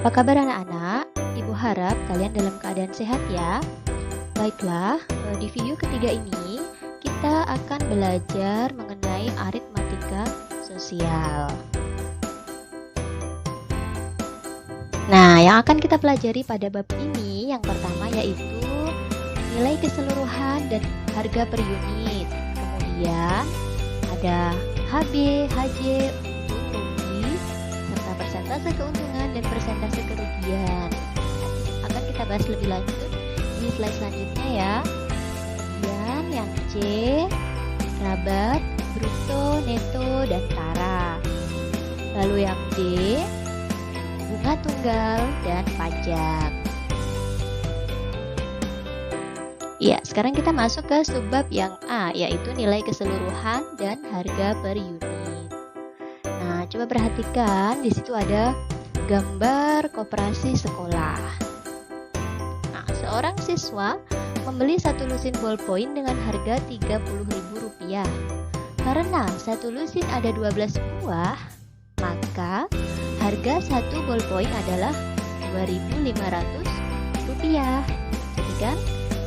Apa kabar anak-anak? Ibu harap kalian dalam keadaan sehat ya. Baiklah, di video ketiga ini kita akan belajar mengenai aritmatika sosial. Nah, yang akan kita pelajari pada bab ini yang pertama yaitu nilai keseluruhan dan harga per unit. Kemudian ada HB, HJ, untung, rugi, serta persentase keuntungan dan persentase kerugian. Akan kita bahas lebih lanjut di slide selanjutnya ya. Kemudian yang C, rabat, bruto, neto, dan tara. Lalu yang D, bunga tunggal dan pajak. Ya, sekarang kita masuk ke subbab yang A, yaitu nilai keseluruhan dan harga per unit. Nah, coba perhatikan, di situ ada gambar koperasi sekolah. Nah, seorang siswa membeli satu lusin ballpoint dengan harga Rp30.000. Karena satu lusin ada 12 buah, maka harga satu ballpoint adalah Rp2.500. Jadi kan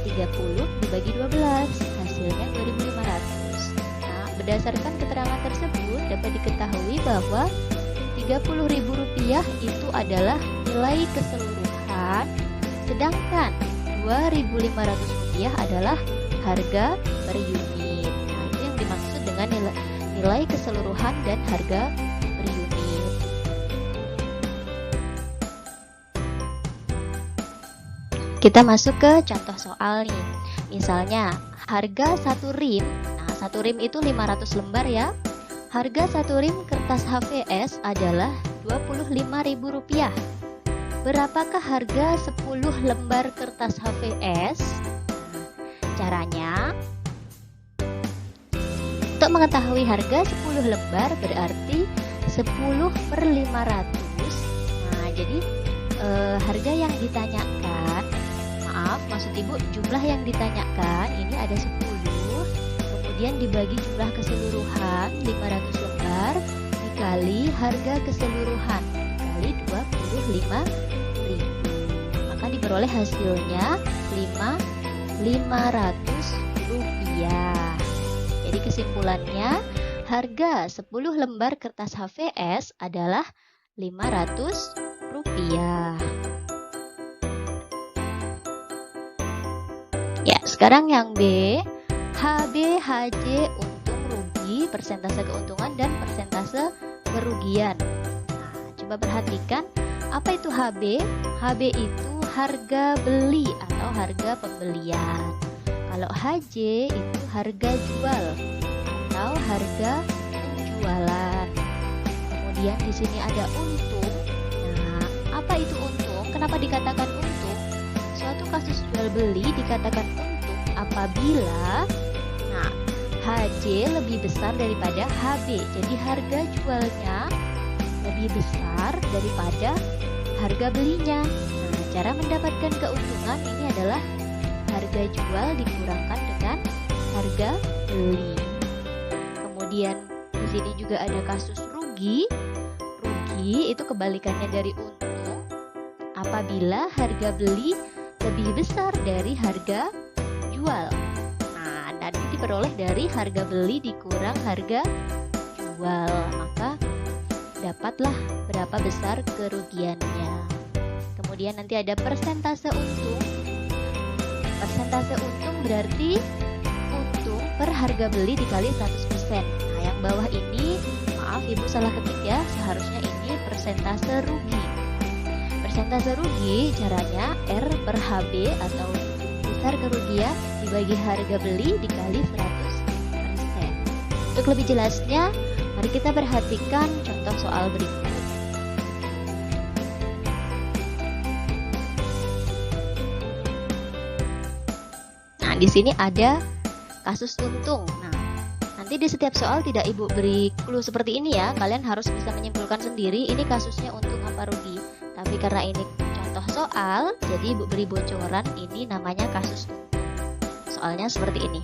30 dibagi 12, hasilnya 2.500. Nah, berdasarkan keterangan tersebut dapat diketahui bahwa Rp30.000 itu adalah nilai keseluruhan, sedangkan Rp2.500 adalah harga per unit. Nah, itu yang dimaksud dengan nilai keseluruhan dan harga per unit. Kita masuk ke contoh soal nih. Misalnya, harga satu rim. Nah, satu rim itu 500 lembar ya. Harga satu rim kertas HVS adalah Rp25.000. Berapakah harga 10 lembar kertas HVS? Caranya, untuk mengetahui harga 10 lembar berarti 10 per 500. Nah, jadi harga yang ditanyakan, maksud ibu jumlah yang ditanyakan ini ada 10, kemudian dibagi jumlah keseluruhan 500 lembar dikali harga keseluruhan dikali 25.000, maka diperoleh hasilnya Rp500. Jadi kesimpulannya harga 10 lembar kertas HVS adalah Rp500. Ya, sekarang yang B, HB, HJ, untung, rugi, persentase keuntungan dan persentase kerugian. Nah, coba perhatikan, apa itu HB? HB itu harga beli atau harga pembelian. Kalau HJ itu harga jual atau harga penjualan. Kemudian di sini ada untung. Nah, apa itu untung? Kenapa dikatakan untung? Suatu kasus jual beli dikatakan untung apabila HJ lebih besar daripada HB. Jadi harga jualnya lebih besar daripada harga belinya. Nah, cara mendapatkan keuntungan ini adalah harga jual dikurangkan dengan harga beli. Kemudian di sini juga ada kasus rugi. Rugi itu kebalikannya dari untung apabila harga beli lebih besar dari harga jual. Nah, nanti diperoleh dari harga beli dikurang harga jual, maka dapatlah berapa besar kerugiannya. Kemudian nanti ada persentase untung. Persentase untung berarti untung per harga beli dikali 100%. Nah, yang bawah ini, maaf ibu salah ketik ya, seharusnya ini persentase rugi. Persentase rugi caranya R per HB atau besar kerugian dibagi harga beli dikali 100%. Untuk lebih jelasnya, mari kita perhatikan contoh soal berikut. Nah, di sini ada kasus untung. Nah, nanti di setiap soal tidak ibu beri clue seperti ini ya. Kalian harus bisa menyimpulkan sendiri ini kasusnya untung apa rugi. Tapi karena ini contoh soal, jadi ibu beri bocoran, ini namanya kasus untung. Soalnya seperti ini.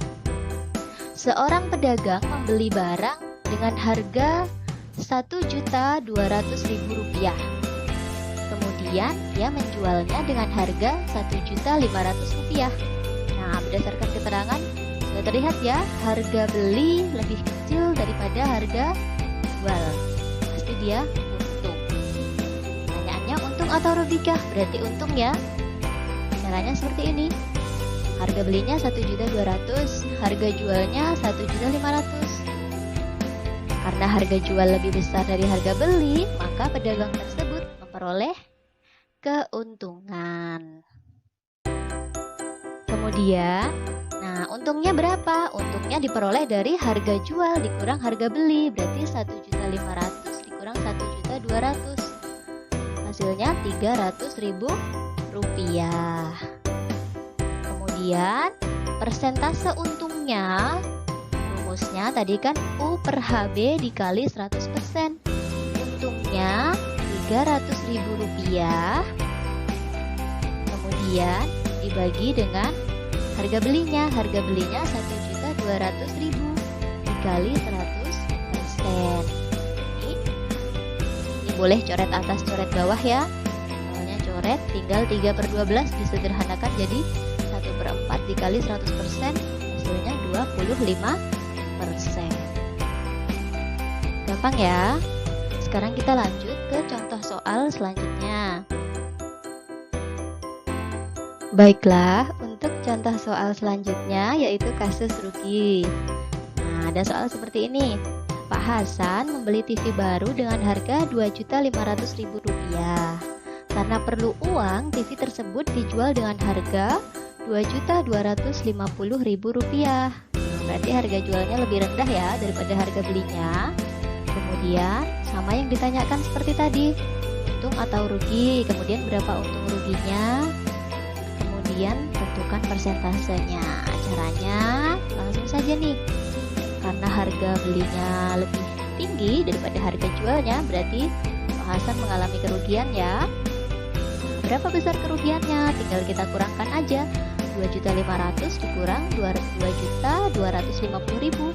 Seorang pedagang membeli barang dengan harga Rp1.200.000. Kemudian kemudian dia menjualnya dengan harga Rp1.500.000. Nah, berdasarkan keterangan sudah terlihat ya, harga beli lebih kecil daripada harga jual. Pasti dia untung. Pertanyaannya, untung atau rugikah? Berarti untung ya. Caranya seperti ini. Harga belinya Rp1.200.000, harga jualnya Rp1.500.000. Karena harga jual lebih besar dari harga beli, maka pedagang tersebut memperoleh keuntungan. Kemudian, nah untungnya berapa? Untungnya diperoleh dari harga jual dikurang harga beli, berarti Rp1.500.000 dikurang Rp1.200.000. Hasilnya Rp300.000. Kemudian, persentase untungnya, rumusnya tadi kan U per HB dikali 100%. Untungnya Rp300.000. Kemudian dibagi dengan harga belinya. Harga belinya Rp1.200.000 dikali 100%. Ini boleh coret atas, coret bawah ya. Soalnya coret tinggal 3/12 disederhanakan jadi 1/4 dikali 100%, hasilnya 25%. Gampang ya. Sekarang kita lanjut ke contoh soal selanjutnya. Baiklah, untuk contoh soal selanjutnya yaitu kasus rugi. Nah, ada soal seperti ini. Pak Hasan membeli TV baru dengan harga Rp2.500.000. Karena perlu uang, TV tersebut dijual dengan harga Rp2.250.000. Berarti harga jualnya lebih rendah ya daripada harga belinya. Kemudian sama yang ditanyakan seperti tadi, untung atau rugi, kemudian berapa untung ruginya, kemudian tentukan persentasenya. Caranya langsung saja nih, karena harga belinya lebih tinggi daripada harga jualnya, berarti Pak Hasan mengalami kerugian ya. Berapa besar kerugiannya? Tinggal kita kurangkan aja. Rp2.500.000 dikurang Rp2.250.000.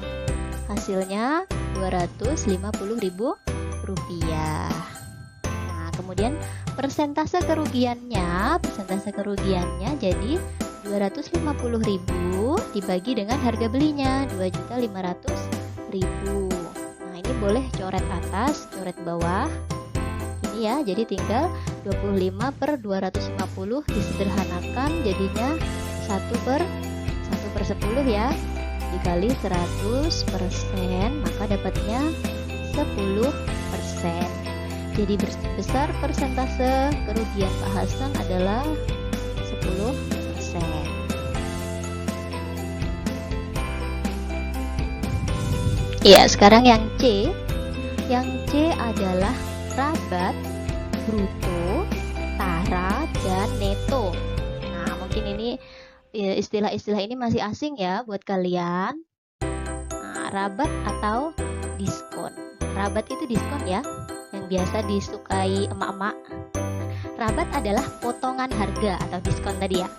Hasilnya Rp250.000. Nah, kemudian persentase kerugiannya jadi Rp250.000 dibagi dengan harga belinya Rp2.500.000. Nah, ini boleh coret atas, coret bawah. Ini ya, jadi tinggal 25/250 disederhanakan jadinya 1/10 ya, dikali 100%, maka dapatnya 10%. Jadi besar persentase kerugian Pak Hasan adalah 10%. Ya, sekarang yang C. Yang C adalah rabat, bruto, tara, dan neto. Nah, mungkin ini istilah-istilah ini masih asing ya buat kalian. Nah, rabat atau diskon. Rabat itu diskon ya, yang biasa disukai emak-emak. Rabat adalah potongan harga atau diskon tadi ya.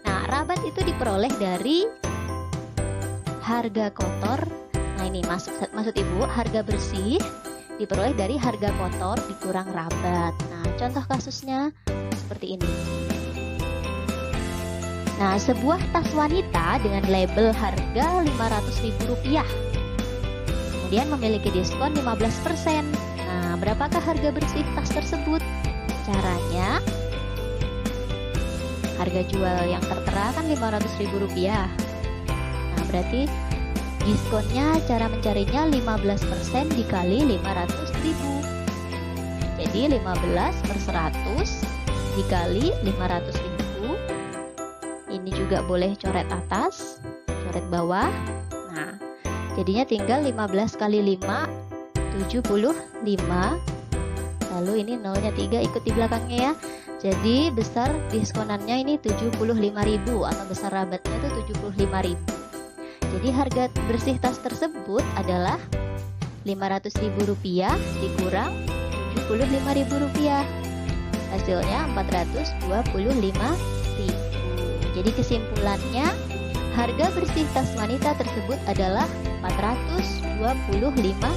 Nah, rabat itu diperoleh dari harga kotor. Nah, ini maksud Ibu, harga bersih diperoleh dari harga kotor dikurang rabat. Nah, contoh kasusnya seperti ini. Nah, sebuah tas wanita dengan label harga Rp500.000 kemudian memiliki diskon 15%. Nah, berapakah harga bersih tas tersebut? Caranya, harga jual yang tertera kan Rp500.000. Nah, berarti diskonnya, cara mencarinya 15% dikali 500.000. Jadi 15/100 dikali 500.000. Ini juga boleh coret atas, coret bawah. Nah, jadinya tinggal 15 kali 5, 75. Lalu ini nolnya 3 ikut di belakangnya ya. Jadi besar diskonannya ini 75.000 atau besar rabatnya itu 75.000. Jadi harga bersih tas tersebut adalah Rp500.000 dikurang Rp75.000. Hasilnya Rp425.000. Jadi kesimpulannya, harga bersih tas wanita tersebut adalah Rp425.000.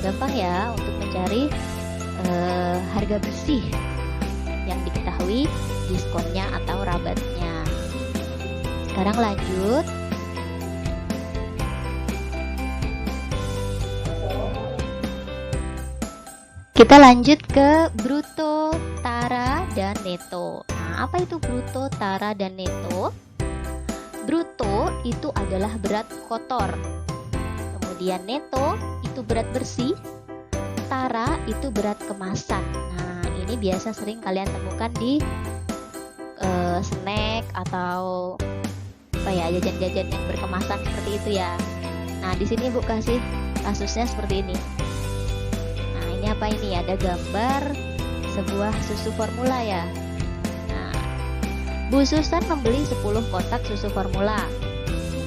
Gampang ya untuk mencari harga bersih yang diketahui diskonnya atau rabatnya. Sekarang lanjut. Kita lanjut ke bruto, tara, dan neto. Nah, apa itu bruto, tara, dan neto? Bruto itu adalah berat kotor. Kemudian neto itu berat bersih. Tara itu berat kemasan. Nah, ini biasa sering kalian temukan di snack atau apa ya, jajan-jajan yang berkemasan seperti itu ya. Nah, di sini Bu kasih kasusnya seperti ini. Nah, ini apa ini? Ada gambar sebuah susu formula ya. Nah, Bu Susan membeli 10 kotak susu formula.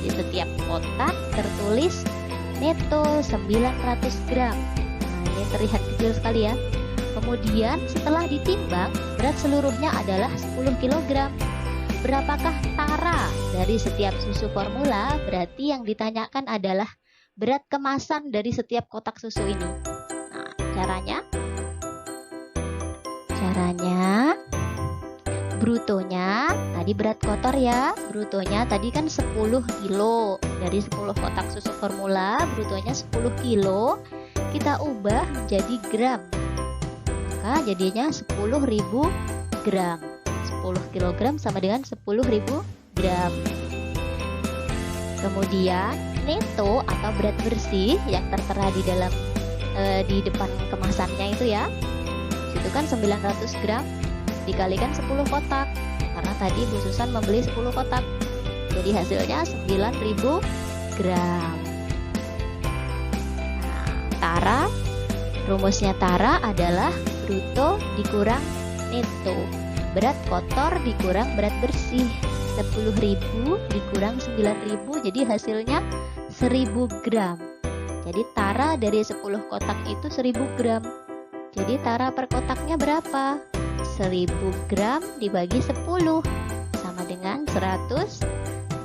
Di setiap kotak tertulis neto 900 gram. Nah, ini terlihat kecil sekali ya. Kemudian setelah ditimbang, berat seluruhnya adalah 10 kg. Berapakah tara dari setiap susu formula? Berarti yang ditanyakan adalah berat kemasan dari setiap kotak susu ini. Nah, caranya brutonya tadi berat kotor ya. Brutonya tadi kan 10 kilo. Dari 10 kotak susu formula, brutonya 10 kilo. Kita ubah menjadi gram. Maka jadinya 10.000 gram. 10 kg sama dengan 10.000 gram. Kemudian neto atau berat bersih yang tertera di dalam di depan kemasannya itu ya. Itu kan 900 gram dikalikan 10 kotak. Karena tadi Bu Susan membeli 10 kotak. Jadi hasilnya 9.000 gram. Nah, tara, rumusnya tara adalah bruto dikurang neto. Berat kotor dikurang berat bersih. 10.000 dikurang 9.000, jadi hasilnya 1.000 gram. Jadi tara dari 10 kotak itu 1.000 gram. Jadi tara per kotaknya berapa? 1.000 gram dibagi 10 sama dengan 100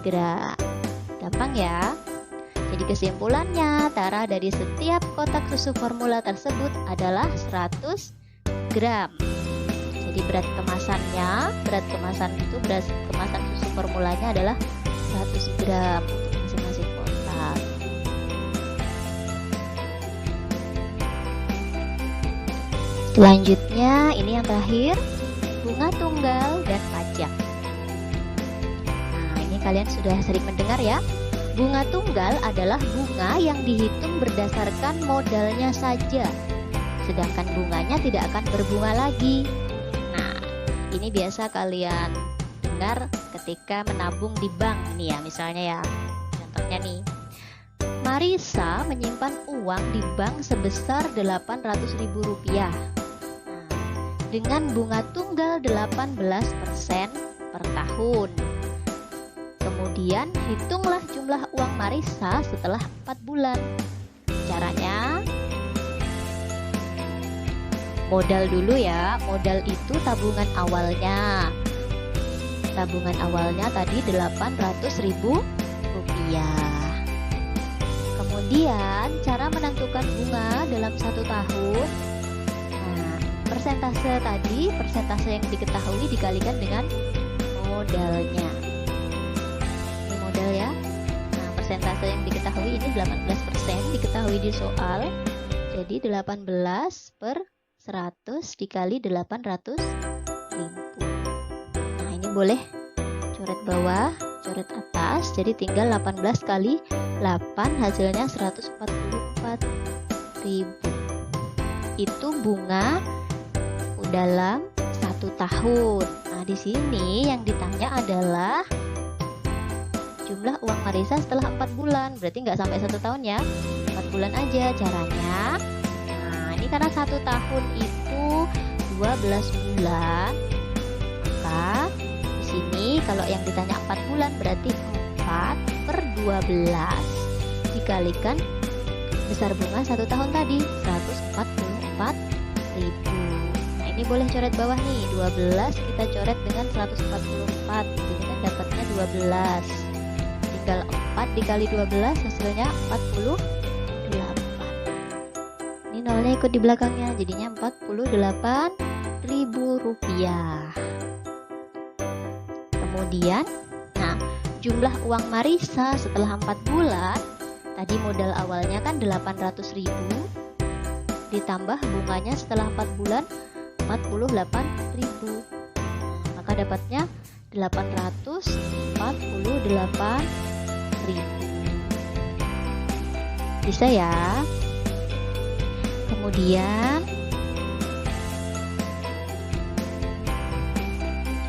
gram. Gampang ya. Jadi kesimpulannya, tara dari setiap kotak susu formula tersebut adalah 100 gram. Jadi berat kemasan susu formulanya adalah 100 gram untuk masing-masing kotak. Selanjutnya ini yang terakhir, bunga tunggal dan pajak. Nah, ini kalian sudah sering mendengar ya. Bunga tunggal adalah bunga yang dihitung berdasarkan modalnya saja, sedangkan bunganya tidak akan berbunga lagi. Ini biasa kalian dengar ketika menabung di bank nih ya, misalnya ya. Contohnya nih, Marisa menyimpan uang di bank sebesar Rp800.000. Dengan bunga tunggal 18% per tahun. Kemudian hitunglah jumlah uang Marisa setelah 4 bulan. Caranya, modal dulu ya. Modal itu tabungan awalnya. Tabungan awalnya tadi Rp800.000. Kemudian cara menentukan bunga dalam 1 tahun. Nah, persentase yang diketahui dikalikan dengan modalnya. Ini modal ya. Nah, persentase yang diketahui ini 18% diketahui di soal. Jadi 18 per 100 dikali 800.000. Nah, ini boleh coret bawah, coret atas. Jadi tinggal 18 kali 8 hasilnya 144.000. Itu bunga dalam 1 tahun. Nah, di sini yang ditanya adalah jumlah uang Marisa setelah 4 bulan. Berarti nggak sampai 1 tahun ya. 4 bulan aja caranya. Karena 1 tahun itu 12 bulan, maka di sini kalau yang ditanya 4 bulan berarti 4 per 12 dikalikan besar bunga 1 tahun tadi 144.000. Nah, ini boleh coret bawah nih, 12 kita coret dengan 144, jadi kan dapatnya 12. Tinggal 4 dikali 12 hasilnya 48. Ini nolnya nolnya ikut di belakangnya, jadinya Rp48.000. Kemudian, nah, jumlah uang Marisa setelah 4 bulan, tadi modal awalnya kan 800.000, ditambah bunganya setelah 4 bulan 48.000. Maka dapatnya 848.000. Bisa ya? Kemudian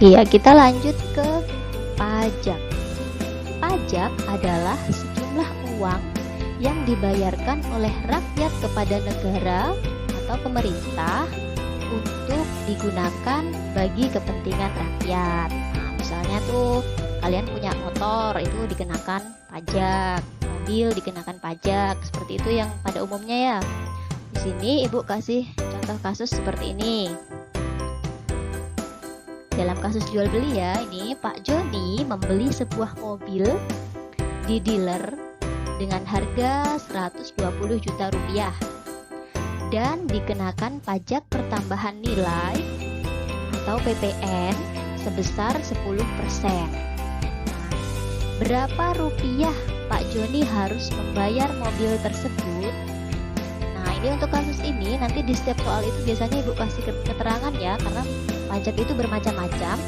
iya, kita lanjut ke pajak. Pajak adalah sejumlah uang yang dibayarkan oleh rakyat kepada negara atau pemerintah untuk digunakan bagi kepentingan rakyat. Nah, misalnya tuh kalian punya motor, itu dikenakan pajak, mobil dikenakan pajak, seperti itu yang pada umumnya ya. Di sini Ibu kasih contoh kasus seperti ini. Dalam kasus jual beli ya, ini Pak Joni membeli sebuah mobil di dealer dengan harga 120 juta rupiah dan dikenakan pajak pertambahan nilai atau PPN sebesar 10%. Berapa rupiah Pak Joni harus membayar mobil tersebut? Nah, ini untuk kasus ini nanti di setiap soal itu biasanya Ibu kasih keterangan ya, karena pajak itu bermacam-macam.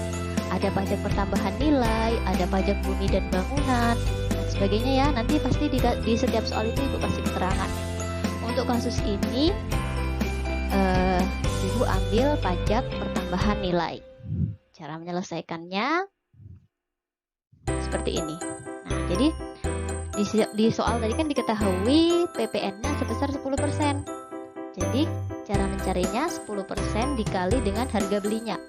Ada pajak pertambahan nilai, ada pajak bumi dan bangunan, dan sebagainya ya. Nanti pasti di setiap soal itu Ibu kasih keterangan. Untuk kasus ini, Ibu ambil pajak pertambahan nilai. Cara menyelesaikannya seperti ini. Nah, jadi di soal tadi kan diketahui PPN-nya sebesar 10%. Jadi cara mencarinya 10% dikali dengan harga belinya.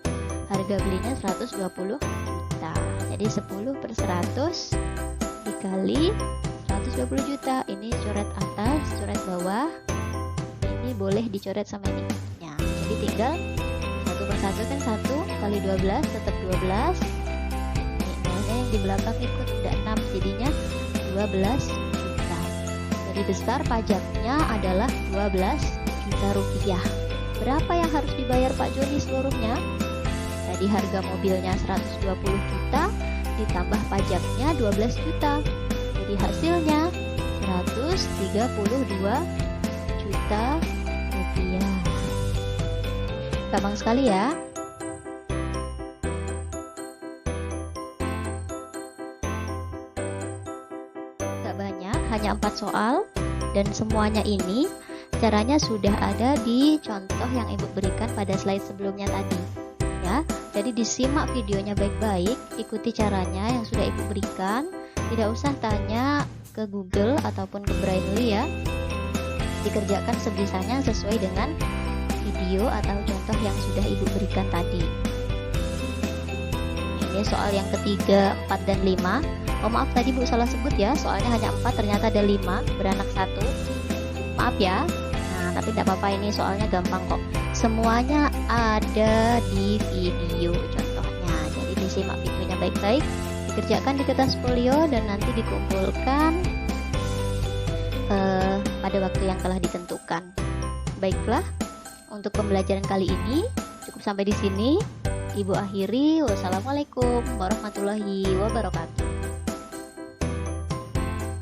Harga belinya 120 juta. Jadi 10/100 dikali 120 juta. Ini coret atas, coret bawah. Ini boleh dicoret sama ini. Nah, jadi tinggal 1/1 kan 1 kali 12 tetap 12. Ini nolnya yang di belakang ikut udah 6, jadinya 12 juta. Jadi besar pajaknya adalah 12 juta rupiah. Berapa yang harus dibayar Pak Joni seluruhnya? Tadi harga mobilnya 120 juta ditambah pajaknya 12 juta. Jadi hasilnya 132 juta rupiah. Gampang sekali ya. Gak banyak, hanya 4 soal, dan semuanya ini caranya sudah ada di contoh yang Ibu berikan pada slide sebelumnya tadi ya. Jadi disimak videonya baik-baik, ikuti caranya yang sudah Ibu berikan, tidak usah tanya ke Google ataupun ke Brainly ya. Dikerjakan sebisanya sesuai dengan video atau contoh yang sudah Ibu berikan tadi. Ini soal yang ketiga, 4 dan 5. Oh maaf, tadi Bu salah sebut ya, soalnya hanya 4, ternyata ada 5, beranak 1. Maaf ya. Nah, tapi tidak apa-apa, ini soalnya gampang kok. Semuanya ada di video contohnya. Jadi disimak videonya baik-baik, dikerjakan di kertas folio dan nanti dikumpulkan pada waktu yang telah ditentukan. Baiklah, untuk pembelajaran kali ini cukup sampai di sini. Ibu akhiri. Wassalamualaikum warahmatullahi wabarakatuh.